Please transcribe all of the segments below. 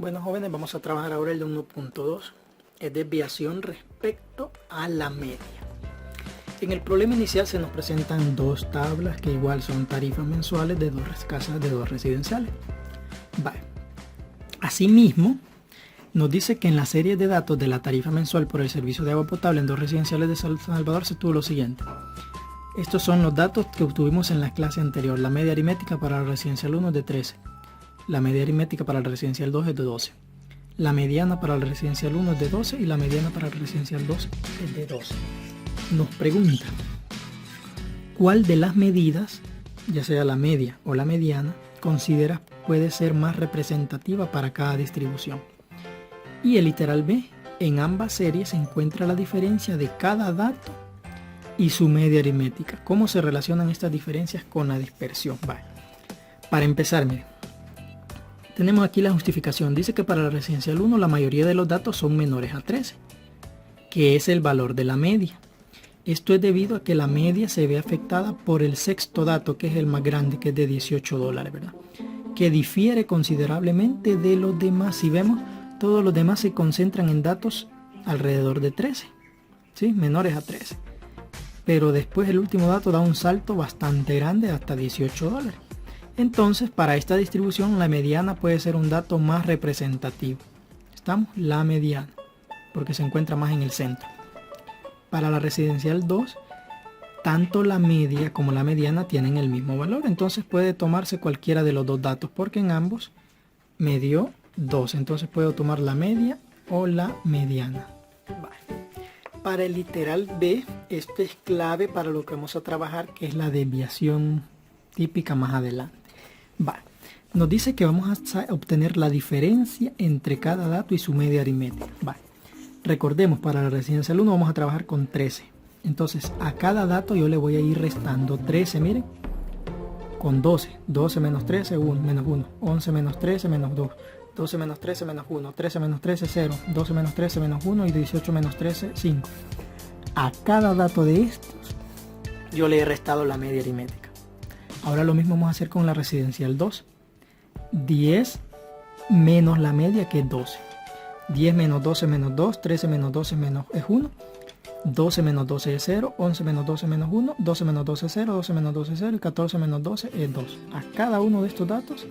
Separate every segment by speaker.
Speaker 1: Bueno, jóvenes, vamos a trabajar ahora el de 1.2, es desviación respecto a la media. En el problema inicial se nos presentan dos tablas que igual son tarifas mensuales de dos casas de dos residenciales. Vale. Asimismo, nos dice que en la serie de datos de la tarifa mensual por el servicio de agua potable en dos residenciales de San Salvador se tuvo lo siguiente. Estos son los datos que obtuvimos en la clase anterior. La media aritmética para la residencial 1 es de 13. La media aritmética para el residencial 2 es de 12. La mediana para el residencial 1 es de 12 y la mediana para el residencial 2 es de 12. Nos pregunta, ¿cuál de las medidas, ya sea la media o la mediana, consideras puede ser más representativa para cada distribución? Y el literal B, en ambas series se encuentra la diferencia de cada dato y su media aritmética. ¿Cómo se relacionan estas diferencias con la dispersión? Vale. Para empezar, miren. Tenemos aquí la justificación. Dice que para la residencial 1 la mayoría de los datos son menores a 13, que es el valor de la media. Esto es debido a que la media se ve afectada por el sexto dato, que es el más grande, que es de $18, ¿verdad? Que difiere considerablemente de los demás. Si vemos, todos los demás se concentran en datos alrededor de 13, ¿sí? Menores a 13. Pero después el último dato da un salto bastante grande hasta $18. Entonces, para esta distribución, la mediana puede ser un dato más representativo. Estamos, la mediana, porque se encuentra más en el centro. Para la residencial 2, tanto la media como la mediana tienen el mismo valor. Entonces puede tomarse cualquiera de los dos datos, porque en ambos me dio 2. Entonces puedo tomar la media o la mediana. Vale. Para el literal B, esto es clave para lo que vamos a trabajar, que es la desviación típica más adelante. Vale. Nos dice que vamos a obtener la diferencia entre cada dato y su media aritmética. Vale. Recordemos, para la residencial 1 vamos a trabajar con 13. Entonces a cada dato yo le voy a ir restando 13, miren, con 12. 12 menos 13, 1, menos 1. 11 menos 13, menos 2. 12 menos 13, menos 1. 13 menos 13, 0. 12 menos 13, menos 1. Y 18 menos 13, 5. A cada dato de estos yo le he restado la media aritmética. Ahora lo mismo vamos a hacer con la residencial 2. 10 menos la media, que es 12. 10 menos 12 menos 2. 13 menos 12 menos es 1. 12 menos 12 es 0. 11 menos 12 menos 1. 12 menos 12 es 0. 12 menos 12 es 0. Y 14 menos 12 es 2. A cada uno de estos datos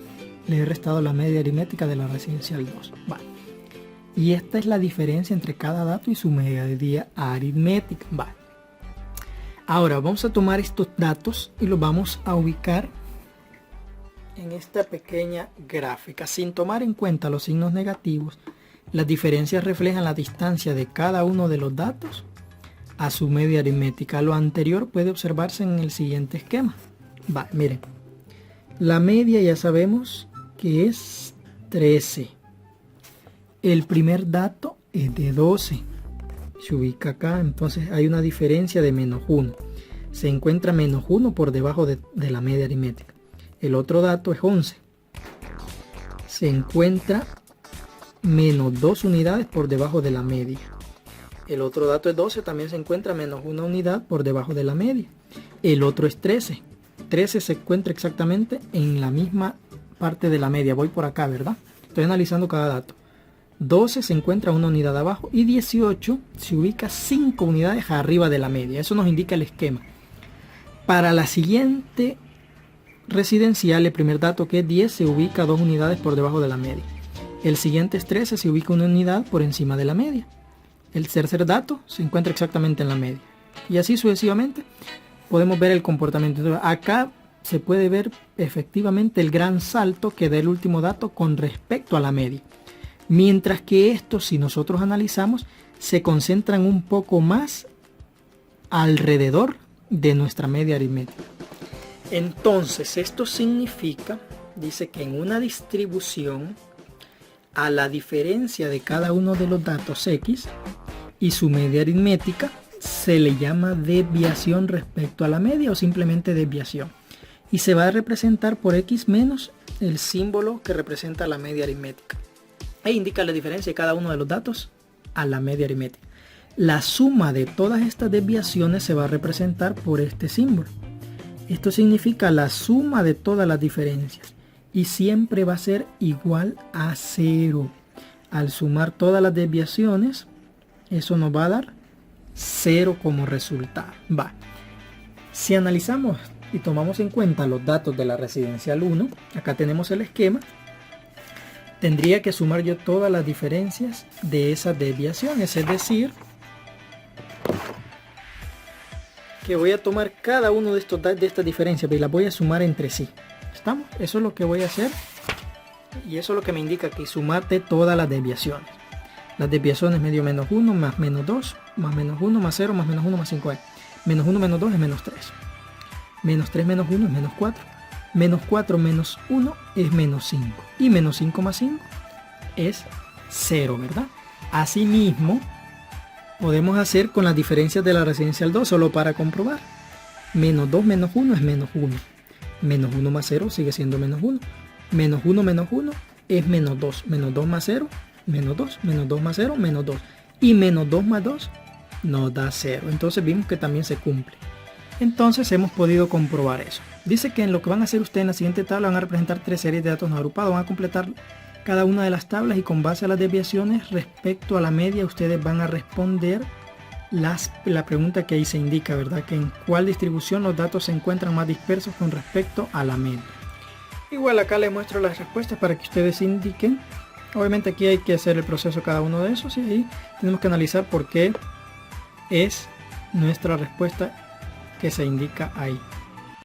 Speaker 1: le he restado la media aritmética de la residencial 2. Vale. Y esta es la diferencia entre cada dato y su media aritmética. Vale. Ahora vamos a tomar estos datos y los vamos a ubicar en esta pequeña gráfica. Sin tomar en cuenta los signos negativos, las diferencias reflejan la distancia de cada uno de los datos a su media aritmética. Lo anterior puede observarse en el siguiente esquema. Va, miren. La media ya sabemos que es 13. El primer dato es de 12. Se ubica acá, entonces hay una diferencia de menos 1. Se encuentra menos 1 por debajo de la media aritmética. El otro dato es 11. Se encuentra menos 2 unidades por debajo de la media. El otro dato es 12, también se encuentra menos 1 unidad por debajo de la media. El otro es 13. 13 se encuentra exactamente en la misma parte de la media. Voy por acá, ¿verdad? Estoy analizando cada dato. 12 se encuentra una unidad abajo y 18 se ubica 5 unidades arriba de la media. Eso nos indica el esquema. Para la siguiente residencial, el primer dato, que es 10, se ubica 2 unidades por debajo de la media. El siguiente es 13, se ubica 1 unidad por encima de la media. El tercer dato se encuentra exactamente en la media. Y así sucesivamente podemos ver el comportamiento. Entonces, acá se puede ver efectivamente el gran salto que da el último dato con respecto a la media. Mientras que estos, si nosotros analizamos, se concentran un poco más alrededor de nuestra media aritmética. Entonces, esto significa, dice que en una distribución, a la diferencia de cada uno de los datos X y su media aritmética, se le llama desviación respecto a la media o simplemente desviación. Y se va a representar por X menos el símbolo que representa la media aritmética. E indica la diferencia de cada uno de los datos a la media aritmética. La suma de todas estas desviaciones se va a representar por este símbolo. Esto significa la suma de todas las diferencias y siempre va a ser igual a 0. al sumar todas las desviaciones, eso nos va a dar 0 como resultado. Va. Si analizamos y tomamos en cuenta los datos de la residencial 1, acá tenemos el esquema, tendría que sumar yo todas las diferencias de esas desviaciones, es decir, que voy a tomar cada uno de estas diferencias y las voy a sumar entre sí. ¿Estamos? Eso es lo que voy a hacer, y eso es lo que me indica que sumarte todas las desviaciones. Las desviaciones medio menos 1 más menos 2 más menos 1 más 0 más menos 1 más 5 es menos 1 menos 2 es menos 3. Menos 3 menos 1 es menos 4. Menos 4 menos 1 es menos 5. Y menos 5 más 5 es 0, ¿verdad? Asimismo, podemos hacer con las diferencias de la residencial 2 solo para comprobar. Menos 2 menos 1 es menos 1. Menos 1 más 0 sigue siendo menos 1. Menos 1 menos 1 es menos 2. Menos 2 más 0, menos 2. Menos 2 más 0, menos 2. Y menos 2 más 2 nos da 0. Entonces vimos que también se cumple. Entonces hemos podido comprobar eso. Dice que en lo que van a hacer ustedes en la siguiente tabla van a representar 3 series de datos no agrupados. Van a completar cada una de las tablas y con base a las desviaciones respecto a la media ustedes van a responder la pregunta que ahí se indica, ¿verdad? Que en cuál distribución los datos se encuentran más dispersos con respecto a la media. Igual acá les muestro las respuestas para que ustedes indiquen. Obviamente aquí hay que hacer el proceso cada uno de esos y ahí tenemos que analizar por qué es nuestra respuesta que se indica ahí.